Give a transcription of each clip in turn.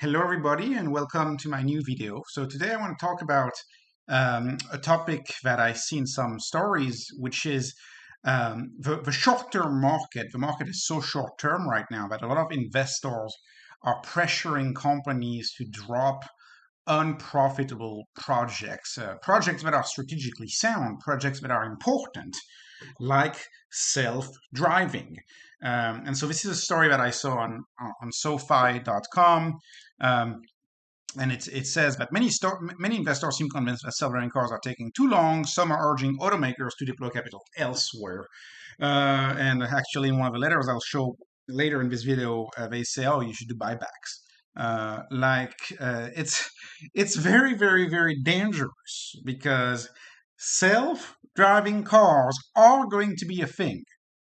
Hello everybody and welcome to my new video. So today I want to talk about a topic that I see in some stories, which is the short-term market. The market is so short-term right now that a lot of investors are pressuring companies to drop unprofitable projects, projects that are strategically sound, projects that are important, like self-driving. And so this is a story that I saw on SoFi.com. Um, and it says that many investors seem convinced that self-driving cars are taking too long. Some are urging automakers to deploy capital elsewhere. And actually, in one of the letters I'll show later in this video, they say, "Oh, you should do buybacks." It's very, very, very dangerous because self-driving cars are going to be a thing.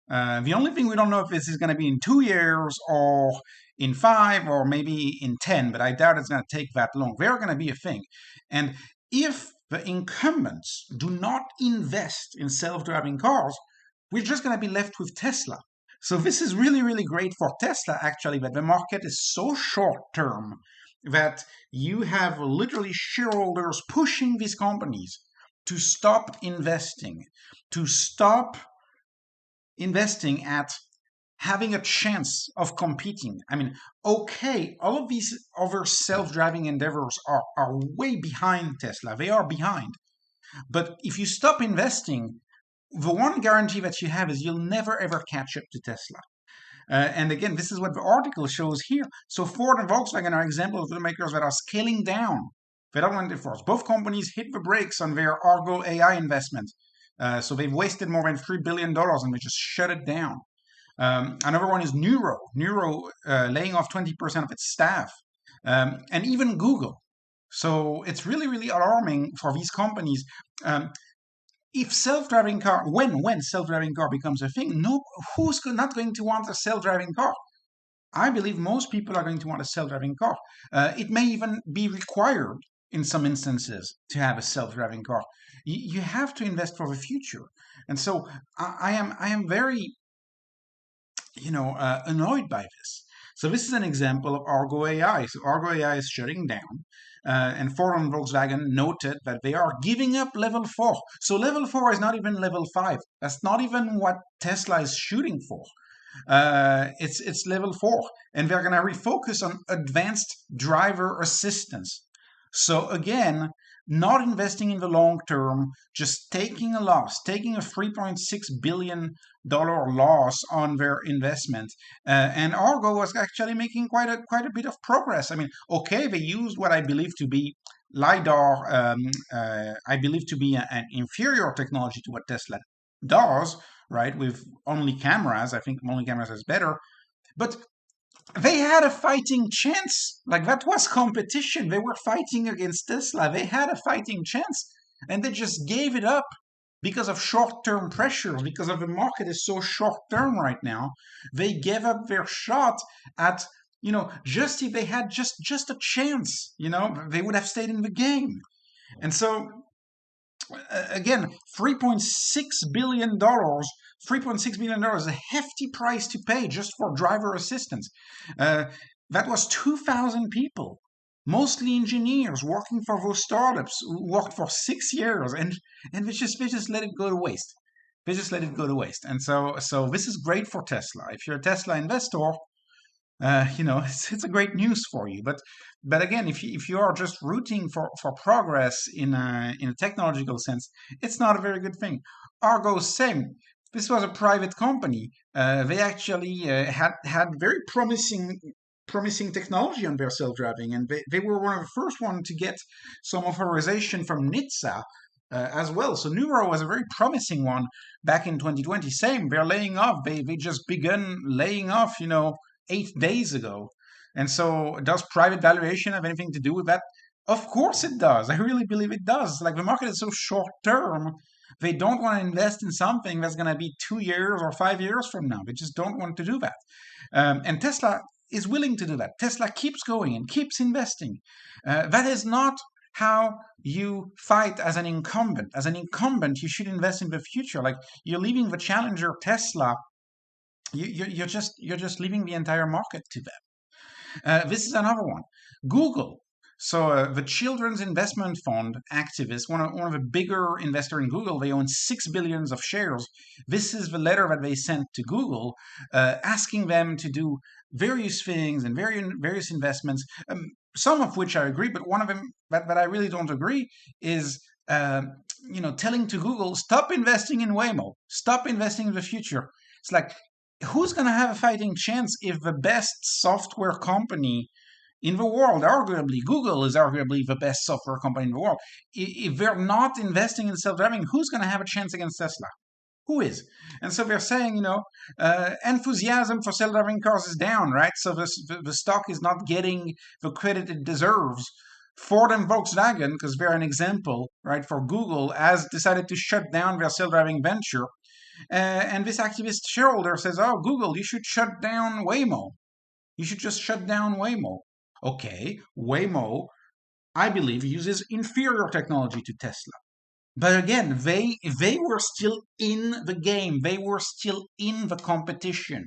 The only thing we don't know if this is going to be in 2 years or in 5 or maybe in 10, but I doubt it's going to take that long. They're going to be a thing. And if the incumbents do not invest in self-driving cars, we're just going to be left with Tesla. So this is really, really great for Tesla, actually, that the market is so short-term that you have literally shareholders pushing these companies to stop investing, to stop investing at having a chance of competing. I mean, okay, all of these other self-driving endeavors are way behind Tesla. They are behind. But if you stop investing, the one guarantee that you have is you'll never ever catch up to Tesla. And again, this is what the article shows here. So Ford and Volkswagen are examples of automakers that are scaling down. They don't want to force. Both companies hit the brakes on their Argo AI investment. So they've wasted more than $3 billion and they just shut it down. Another one is Nuro. Nuro laying off 20% of its staff. And even Google. So it's really, really alarming for these companies. If self-driving car, when self-driving car becomes a thing, no, who's not going to want a self-driving car? I believe most people are going to want a self-driving car. It may even be required in some instances to have a self-driving car. You have to invest for the future, and so I am very annoyed by this. So this is an example of Argo AI. So Argo AI is shutting down. And Ford and Volkswagen noted that they are giving up level 4. So level 4 is not even level 5. That's not even what Tesla is shooting for. It's level 4. And they're going to refocus on advanced driver assistance. So again, not investing in the long term, just taking a loss, taking a $3.6 billion loss on their investment. And Argo was actually making quite a bit of progress. I mean, okay, they used what I believe to be Lidar, I believe to be an inferior technology to what Tesla does, right? With only cameras. I think only cameras is better. But they had a fighting chance. Like, that was competition. They were fighting against Tesla. They had a fighting chance. And they just gave it up because of short-term pressures, because of the market is so short-term right now. They gave up their shot at, just if they had just a chance, they would have stayed in the game. And so again, $3.6 billion is a hefty price to pay just for driver assistance. That was 2,000 people, mostly engineers working for those startups who worked for 6 years, and they just let it go to waste. They just let it go to waste. And so this is great for Tesla. If you're a Tesla investor, it's a great news for you. But again, if you are just rooting for progress in a technological sense, it's not a very good thing. Argo, same. This was a private company. They actually had very promising technology on their self-driving, and they were one of the first one to get some authorization from NHTSA as well. So Nuro was a very promising one back in 2020. Same, they're laying off. They just begun laying off, 8 days ago. And so does private valuation have anything to do with that? Of course it does. I really believe it does. Like, the market is so short term, they don't want to invest in something that's going to be 2 years or 5 years from now. They just don't want to do that. And Tesla is willing to do that. Tesla keeps going and keeps investing. That is not how you fight as an incumbent. As an incumbent, you should invest in the future. Like, you're leaving the challenger Tesla. You're just leaving the entire market to them. This is another one. Google. So the Children's Investment Fund activists, one of the bigger investor in Google, they own 6 billions of shares. This is the letter that they sent to Google, asking them to do various things and various investments, some of which I agree, but one of them that I really don't agree is telling to Google, stop investing in Waymo, stop investing in the future. It's like, who's going to have a fighting chance if the best software company in the world, arguably, Google is arguably the best software company in the world. If they're not investing in self-driving, who's going to have a chance against Tesla? Who is? And so they're saying, enthusiasm for self-driving cars is down, right? So the stock is not getting the credit it deserves. Ford and Volkswagen, because they're an example, right, for Google, has decided to shut down their self-driving venture. And this activist shareholder says, oh, Google, you should shut down Waymo. You should just shut down Waymo. Okay, Waymo, I believe, uses inferior technology to Tesla. But again, they were still in the game. They were still in the competition.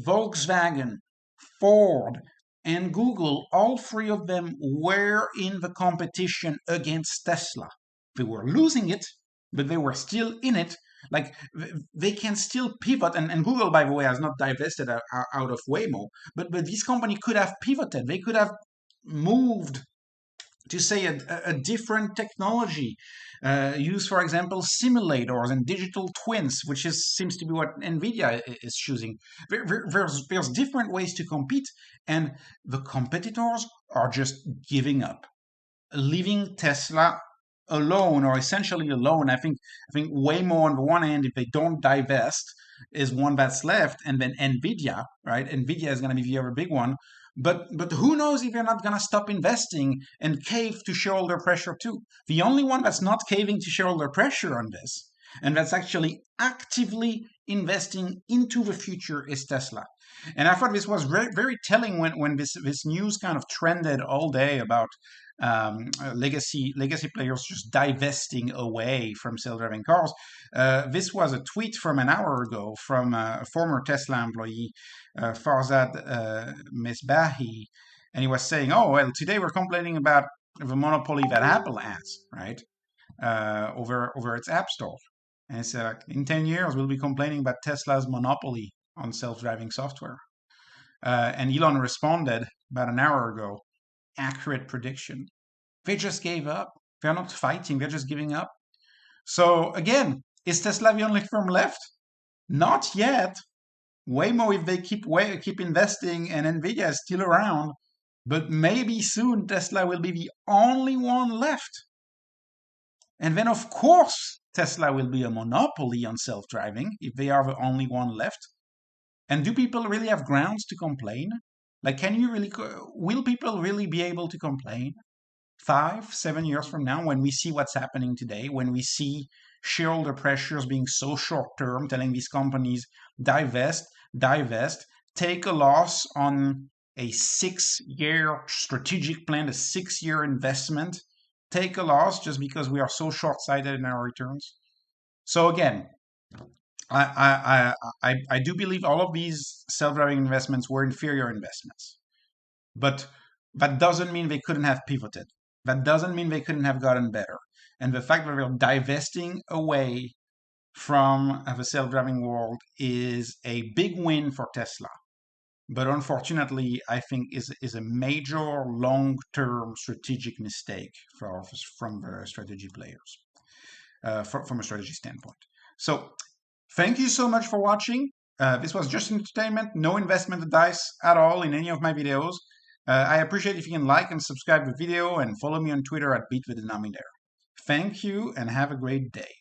Volkswagen, Ford, and Google, all three of them were in the competition against Tesla. They were losing it, but they were still in it. Like, they can still pivot, and Google, by the way, has not divested out of Waymo, but this company could have pivoted. They could have moved to say a different technology, use, for example, simulators and digital twins, which seems to be what NVIDIA is choosing. There's different ways to compete, and the competitors are just giving up, leaving Tesla alone, or essentially alone. I think Waymo on the one hand, if they don't divest, is one that's left, and then NVIDIA, right? NVIDIA is going to be the other big one. But who knows if you're not going to stop investing and cave to shareholder pressure too. The only one that's not caving to shareholder pressure on this, and that's actually actively investing into the future, is Tesla. And I thought this was very, very telling when this news kind of trended all day about legacy players just divesting away from self-driving cars. This was a tweet from an hour ago from a former Tesla employee, Farzad Mesbahi, and he was saying, "Oh well, today we're complaining about the monopoly that Apple has, right, over its App Store." And it's in 10 years we'll be complaining about Tesla's monopoly on self-driving software. And Elon responded about an hour ago, accurate prediction. They just gave up. They're not fighting, they're just giving up. So again, is Tesla the only firm left? Not yet. Waymo, if they keep investing, and NVIDIA is still around, but maybe soon Tesla will be the only one left. And then, of course, Tesla will be a monopoly on self-driving if they are the only one left. And do people really have grounds to complain? Like, will people really be able to complain 5, 7 years from now when we see what's happening today, when we see shareholder pressures being so short-term, telling these companies, divest, take a loss on a 6-year strategic plan, a 6-year investment, take a loss just because we are so short-sighted in our returns? So again, I do believe all of these self-driving investments were inferior investments, but that doesn't mean they couldn't have pivoted. That doesn't mean they couldn't have gotten better. And the fact that they're divesting away from the self-driving world is a big win for Tesla. But unfortunately, I think is a major long-term strategic mistake from the strategy players, from a strategy standpoint. So thank you so much for watching. This was just entertainment, no investment advice at all in any of my videos. I appreciate if you can like and subscribe the video and follow me on Twitter at @BeatTheDenominator. Thank you and have a great day.